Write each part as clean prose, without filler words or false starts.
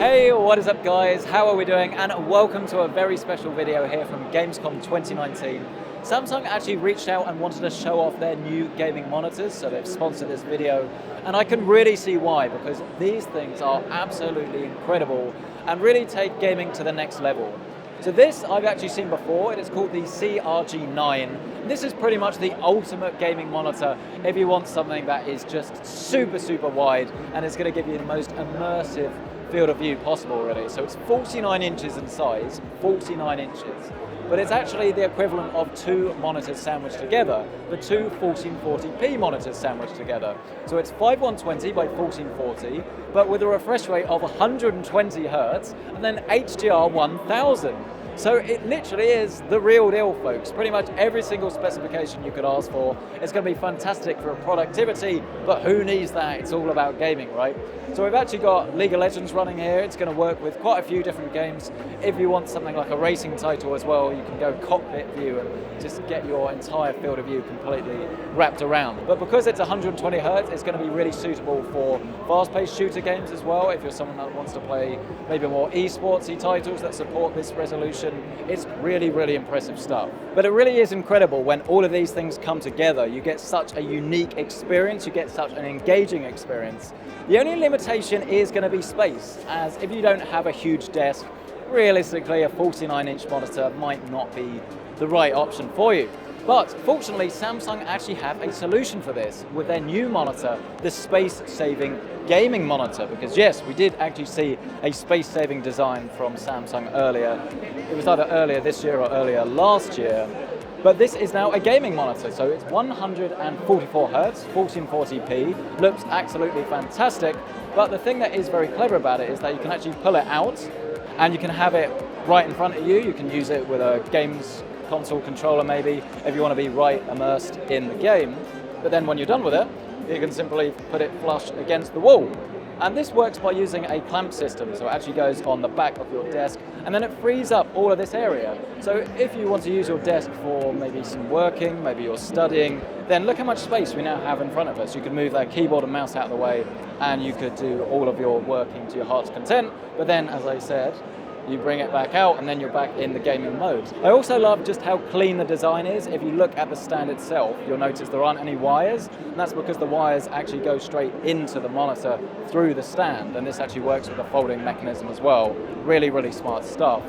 Hey, what is up guys? How are we doing? And welcome to a very special video here from Gamescom 2019. Samsung actually reached out and wanted to show off their new gaming monitors, so they've sponsored this video. And I can really see why, because these things are absolutely incredible and really take gaming to the next level. So this I've actually seen before. It is called the CRG9. This is pretty much the ultimate gaming monitor if you want something that is just super wide and is going to give you the most immersive field of view possible really. So it's 49 inches in size, 49 inches. But it's actually the equivalent of two monitors sandwiched together, the two 1440p monitors sandwiched together. So it's 5120 by 1440, but with a refresh rate of 120 Hertz and then HDR 1000. So it literally is the real deal, folks. Pretty much every single specification you could ask for. It's going to be fantastic for productivity, but who needs that? It's all about gaming, right? So we've actually got League of Legends running here. It's going to work with quite a few different games. If you want something like a racing title as well, you can go cockpit view and just get your entire field of view completely wrapped around. But because it's 120 Hertz, it's going to be really suitable for fast-paced shooter games as well. If you're someone that wants to play maybe more esportsy titles that support this resolution, it's really impressive stuff. But it really is incredible when all of these things come together. You get such a unique experience, you get such an engaging experience. The only limitation is going to be space, as if you don't have a huge desk, realistically a 49-inch monitor might not be the right option for you. But fortunately, Samsung actually have a solution for this with their new monitor, the space-saving gaming monitor. Because yes, we did actually see a space-saving design from Samsung earlier. It was either earlier this year or earlier last year. But this is now a gaming monitor, so it's 144 Hertz, 1440p, looks absolutely fantastic. But the thing that is very clever about it is that you can actually pull it out and you can have it right in front of you. You can use it with a games console controller maybe, if you want to be right immersed in the game. But then when you're done with it, you can simply put it flush against the wall. And this works by using a clamp system, so it actually goes on the back of your desk, and then it frees up all of this area. So if you want to use your desk for maybe some working, maybe you're studying, then look how much space we now have in front of us. You could move that keyboard and mouse out of the way, and you could do all of your working to your heart's content. But then, as I said, you bring it back out and then you're back in the gaming mode. I also love just how clean the design is. If you look at the stand itself, you'll notice there aren't any wires, and that's because the wires actually go straight into the monitor through the stand, and this actually works with a folding mechanism as well. Really smart stuff.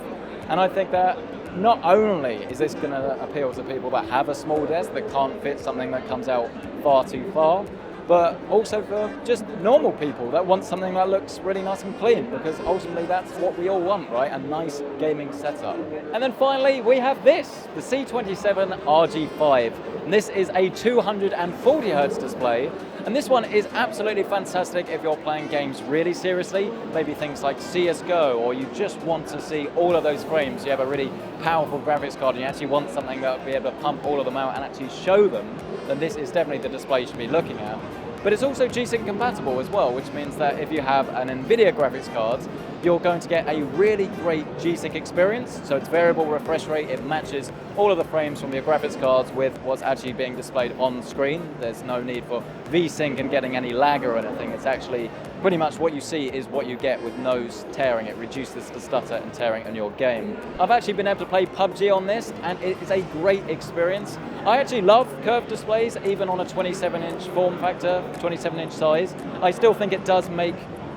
And I think that not only is this going to appeal to people that have a small desk that can't fit something that comes out far too far, but also for just normal people that want something that looks really nice and clean, because ultimately that's what we all want, right? A nice gaming setup. And then finally we have this, the C49RG5. And this is a 240 Hertz display. And this one is absolutely fantastic if you're playing games really seriously, maybe things like CSGO, or you just want to see all of those frames. You have a really powerful graphics card and you actually want something that will be able to pump all of them out and actually show them, then this is definitely the display you should be looking at. But it's also Gsync compatible as well, which means that if you have an NVIDIA graphics card, you're going to get a really great Gsync experience. So it's variable refresh rate, it matches all of the frames from your graphics cards with what's actually being displayed on screen. There's no need for V-Sync and getting any lag or anything. It's actually pretty much what you see is what you get with no tearing. It reduces the stutter and tearing in your game. I've actually been able to play PUBG on this, and it is a great experience. I actually love curved displays, even on a 27-inch form factor, 27-inch size. I still think it does make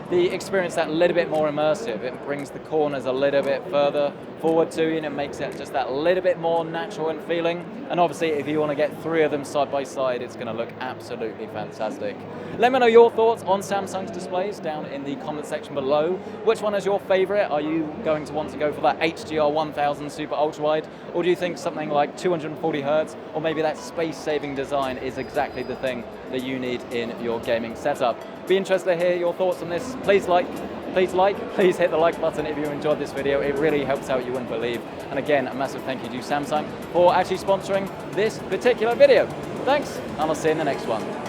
the experience that little bit more immersive. It brings the corners a little bit further forward to you, and it makes it just that little bit more natural in feeling. And obviously if you want to get three of them side by side, it's going to look absolutely fantastic. Let me know your thoughts on Samsung's displays down in the comment section below. Which one is your favorite? Are you going to want to go for that HDR 1000 Super Ultrawide, or do you think something like 240 Hertz or maybe that space-saving design is exactly the thing that you need in your gaming setup? Be interested to hear your thoughts on this. Please hit the like button if you enjoyed this video. It really helps out, you wouldn't believe. And again, a massive thank you to Samsung for actually sponsoring this particular video. Thanks, and I'll see you in the next one.